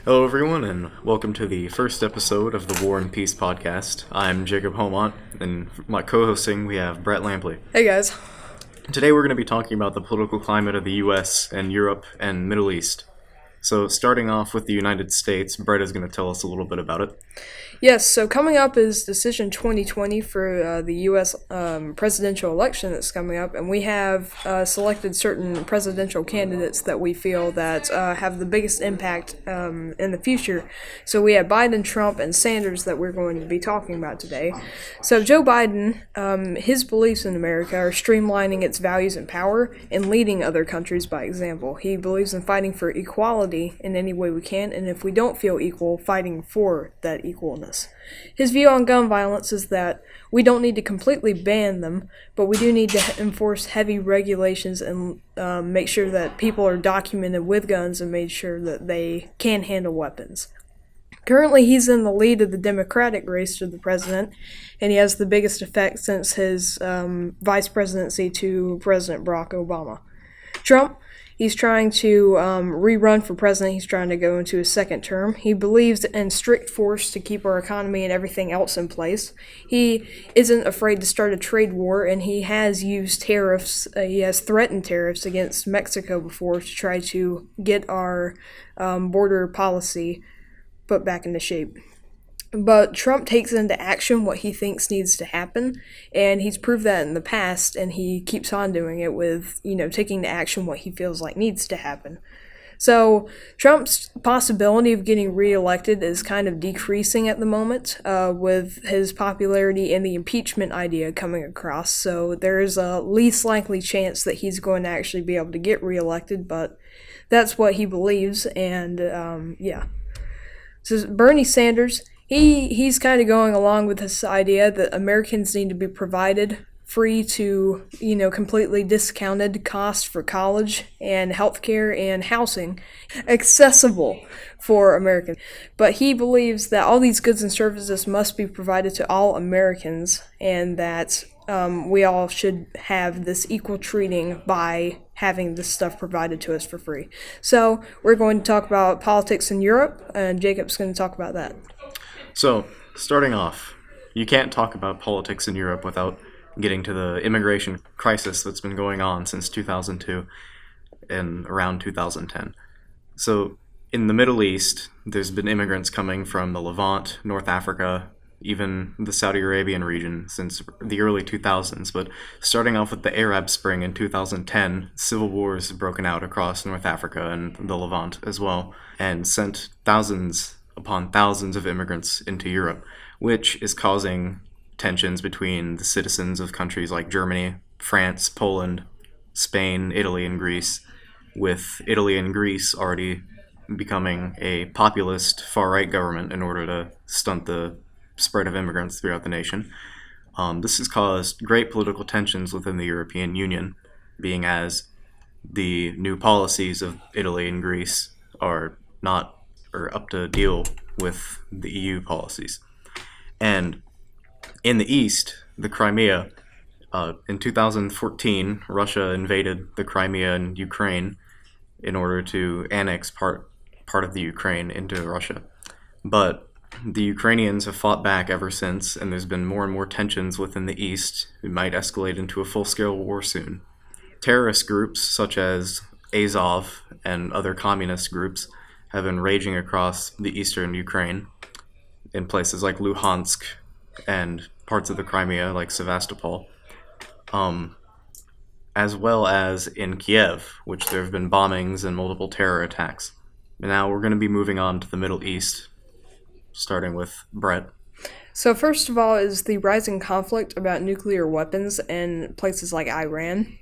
Hello, everyone, and welcome to the first episode of the War and Peace podcast. I'm Jacob Haumont, and my co-hosting we have Brett Lampley. Hey guys. Today we're going to be talking about the political climate of the U.S. and Europe and Middle East. So starting off with the United States, Brett is going to tell us a little bit about it. Yes, so coming up is Decision 2020 for the U.S. Presidential election that's coming up, and we have selected certain presidential candidates that we feel that have the biggest impact in the future. So we have Biden, Trump, and Sanders that we're going to be talking about today. So Joe Biden, his beliefs in America are streamlining its values and power and leading other countries by example. He believes in fighting for equality in any way we can, and if we don't feel equal, fighting for that equalness. His view on gun violence is that we don't need to completely ban them, but we do need to enforce heavy regulations and make sure that people are documented with guns and made sure that they can handle weapons. Currently, he's in the lead of the Democratic race to the president, and he has the biggest effect since his vice presidency to President Barack Obama. Trump, he's trying to rerun for president. He's trying to go into his second term. He believes in strict force to keep our economy and everything else in place. He isn't afraid to start a trade war, and he has used tariffs. He has threatened tariffs against Mexico before to try to get our border policy put back into shape. But Trump takes into action what he thinks needs to happen, and he's proved that in the past, and he keeps on doing it with, taking to action what he feels like needs to happen. So Trump's possibility of getting reelected is kind of decreasing at the moment with his popularity and the impeachment idea coming across. So there's a least likely chance that he's going to actually be able to get reelected, but that's what he believes, and So Bernie Sanders, He's kind of going along with this idea that Americans need to be provided free to, completely discounted cost for college and healthcare and housing accessible for Americans. But he believes that all these goods and services must be provided to all Americans and that we all should have this equal treating by having this stuff provided to us for free. So we're going to talk about politics in Europe, and Jacob's going to talk about that. So, starting off, you can't talk about politics in Europe without getting to the immigration crisis that's been going on since 2002 and around 2010. So, in the Middle East, there's been immigrants coming from the Levant, North Africa, even the Saudi Arabian region since the early 2000s. But starting off with the Arab Spring in 2010, civil wars broken out across North Africa and the Levant as well, and sent thousands upon thousands of immigrants into Europe, which is causing tensions between the citizens of countries like Germany, France, Poland, Spain, Italy, and Greece, with Italy and Greece already becoming a populist far-right government in order to stunt the spread of immigrants throughout the nation. This has caused great political tensions within the European Union, being as the new policies of Italy and Greece are not up to deal with the EU policies. And in the East, the Crimea, in 2014, Russia invaded the Crimea and Ukraine in order to annex part of the Ukraine into Russia. But the Ukrainians have fought back ever since, and there's been more and more tensions within the East. It might escalate into a full-scale war soon. Terrorist groups such as Azov and other communist groups have been raging across the eastern Ukraine in places like Luhansk and parts of the Crimea like Sevastopol, as well as in Kiev, which there have been bombings and multiple terror attacks. And now we're going to be moving on to the Middle East, starting with Brett. So first of all is the rising conflict about nuclear weapons in places like Iran.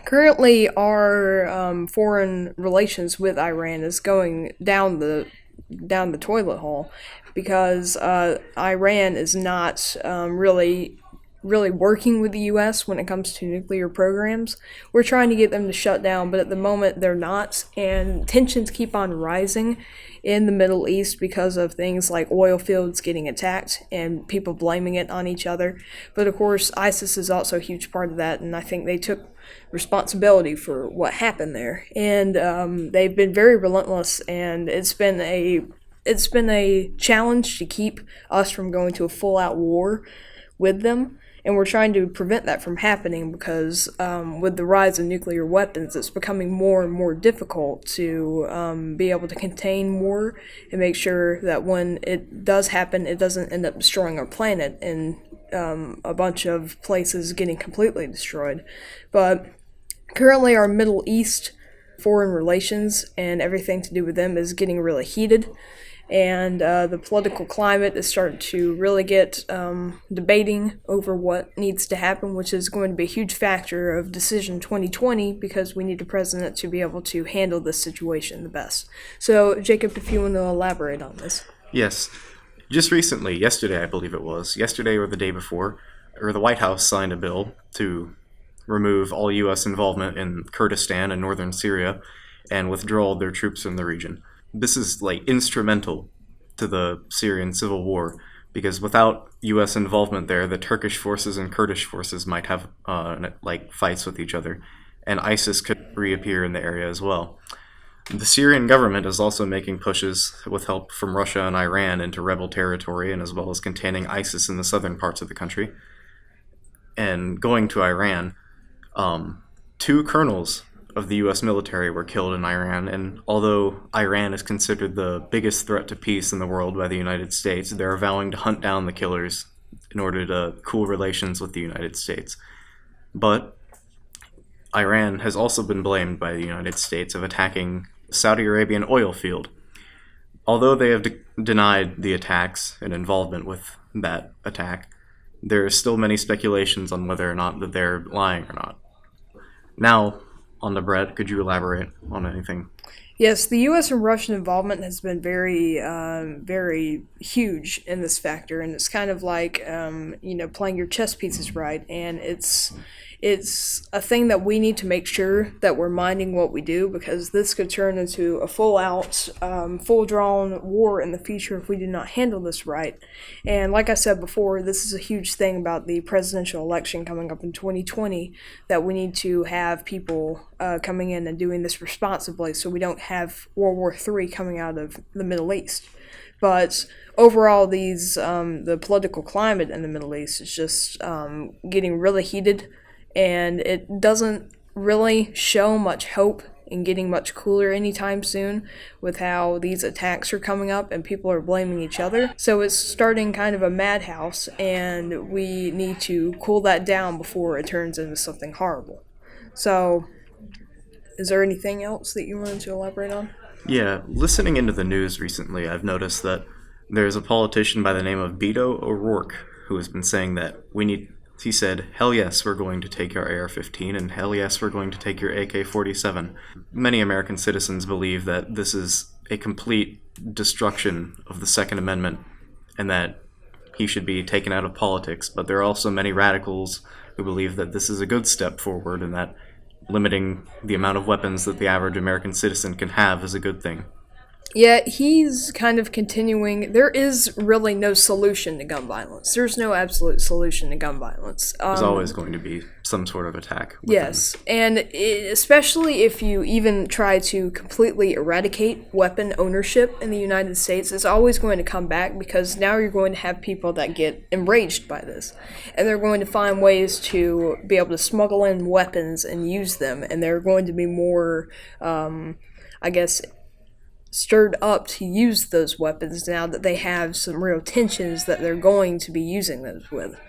Currently, our foreign relations with Iran is going down the toilet hole because Iran is not really working with the U.S. when it comes to nuclear programs. We're trying to get them to shut down, but at the moment they're not, and tensions keep on rising in the Middle East because of things like oil fields getting attacked and people blaming it on each other. But of course, ISIS is also a huge part of that, and I think they took responsibility for what happened there. And they've been very relentless, and it's been a it's been a challenge to keep us from going to a full-out war with them. And we're trying to prevent that from happening because with the rise of nuclear weapons, it's becoming more and more difficult to be able to contain war and make sure that when it does happen, it doesn't end up destroying our planet and a bunch of places getting completely destroyed. But currently our Middle East foreign relations and everything to do with them is getting really heated. And the political climate is starting to really get debating over what needs to happen, which is going to be a huge factor of Decision 2020 because we need a president to be able to handle this situation the best. So, Jacob, if you want to elaborate on this. Yes. Just recently, yesterday I believe it was, yesterday or the day before, the White House signed a bill to remove all U.S. involvement in Kurdistan and northern Syria and withdraw their troops from the region. This is instrumental to the Syrian civil war because without U.S. involvement there, the Turkish forces and Kurdish forces might have fights with each other, and ISIS could reappear in the area as well. The Syrian government is also making pushes with help from Russia and Iran into rebel territory, and as well as containing ISIS in the southern parts of the country. And going to Iran, 2 colonels of the U.S. military were killed in Iran, and although Iran is considered the biggest threat to peace in the world by the United States, they're vowing to hunt down the killers in order to cool relations with the United States. But Iran has also been blamed by the United States of attacking Saudi Arabian oil field. Although they have denied the attacks and involvement with that attack, there are still many speculations on whether or not that they're lying or not. Now, on to Brett, could you elaborate on anything? Yes, the U.S. and Russian involvement has been very, very huge in this factor, and it's kind of like, playing your chess pieces right, and it's a thing that we need to make sure that we're minding what we do, because this could turn into a full-out, full-drawn war in the future if we do not handle this right. And like I said before, this is a huge thing about the presidential election coming up in 2020, that we need to have people coming in and doing this responsibly so we don't have World War III coming out of the Middle East. But overall, the political climate in the Middle East is just getting really heated, and it doesn't really show much hope in getting much cooler anytime soon with how these attacks are coming up and people are blaming each other. So it's starting kind of a madhouse, and we need to cool that down before it turns into something horrible. So, is there anything else that you wanted to elaborate on? Yeah, listening into the news recently, I've noticed that there's a politician by the name of Beto O'Rourke who has been saying that he said, hell yes, we're going to take your AR-15, and hell yes, we're going to take your AK-47. Many American citizens believe that this is a complete destruction of the Second Amendment and that he should be taken out of politics, but there are also many radicals who believe that this is a good step forward and that limiting the amount of weapons that the average American citizen can have is a good thing. Yeah, he's kind of continuing. There is really no solution to gun violence. There's no absolute solution to gun violence. There's always going to be some sort of attack. Yes, and especially if you even try to completely eradicate weapon ownership in the United States, it's always going to come back, because now you're going to have people that get enraged by this. And they're going to find ways to be able to smuggle in weapons and use them, and they're going to be more, stirred up to use those weapons now that they have some real tensions that they're going to be using those with.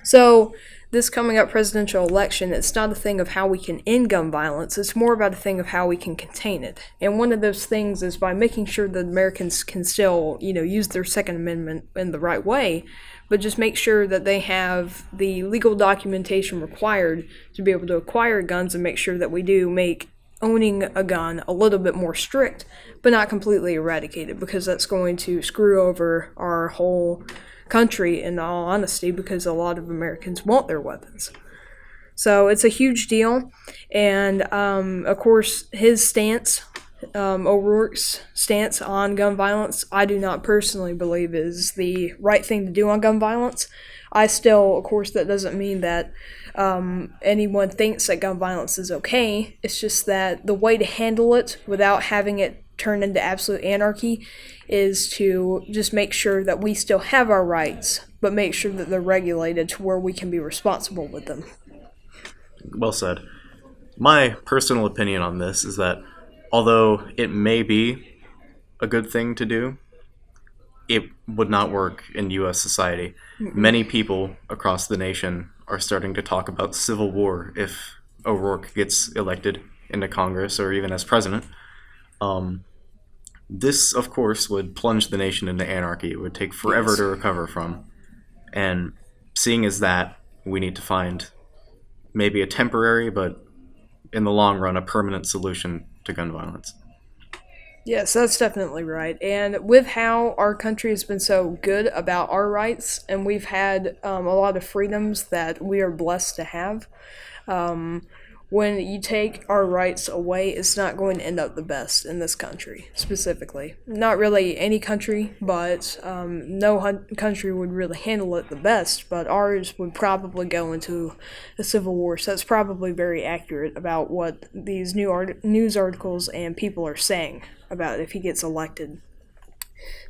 So, this coming up presidential election, it's not a thing of how we can end gun violence, it's more about a thing of how we can contain it. And one of those things is by making sure that Americans can still, use their Second Amendment in the right way, but just make sure that they have the legal documentation required to be able to acquire guns, and make sure that we do make owning a gun a little bit more strict, but not completely eradicated, because that's going to screw over our whole country, in all honesty, because a lot of Americans want their weapons. So it's a huge deal, and of course his stance, O'Rourke's stance on gun violence, I do not personally believe is the right thing to do on gun violence. I still, of course, that doesn't mean that anyone thinks that gun violence is okay. It's just that the way to handle it without having it turn into absolute anarchy is to just make sure that we still have our rights, but make sure that they're regulated to where we can be responsible with them. Well said. My personal opinion on this is that although it may be a good thing to do, it would not work in U.S. society. Many people across the nation are starting to talk about civil war if O'Rourke gets elected into Congress or even as president. This, of course, would plunge the nation into anarchy. It would take forever to recover from. And seeing as that, we need to find maybe a temporary, but in the long run, a permanent solution to gun violence. Yes, that's definitely right. And with how our country has been so good about our rights, and we've had a lot of freedoms that we are blessed to have, when you take our rights away, it's not going to end up the best in this country, specifically. Not really any country, but no country would really handle it the best, but ours would probably go into a civil war. So that's probably very accurate about what these news articles and people are saying about if he gets elected.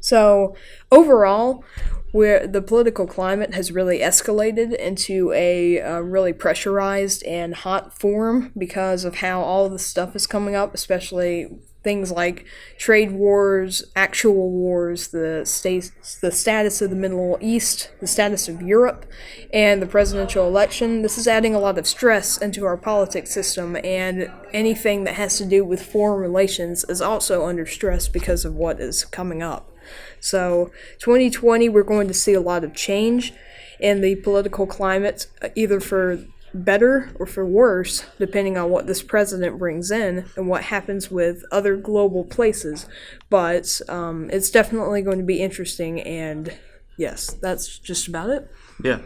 So overall, where the political climate has really escalated into a really pressurized and hot form because of how all this stuff is coming up, especially things like trade wars, actual wars, the status of the Middle East, the status of Europe, and the presidential election. This is adding a lot of stress into our politics system, and anything that has to do with foreign relations is also under stress because of what is coming up. So 2020, we're going to see a lot of change in the political climate, either for better or for worse, depending on what this president brings in and what happens with other global places. But it's definitely going to be interesting, and yes, that's just about it. Yeah.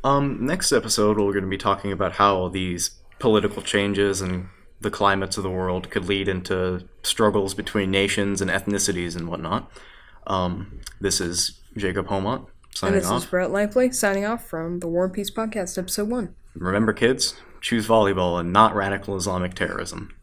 Next episode, we're going to be talking about how these political changes and the climates of the world could lead into struggles between nations and ethnicities and whatnot. This is Jacob Haumont signing off. And this is Brett Lampley signing off from the War and Peace Podcast, Episode 1. Remember, kids, choose volleyball and not radical Islamic terrorism.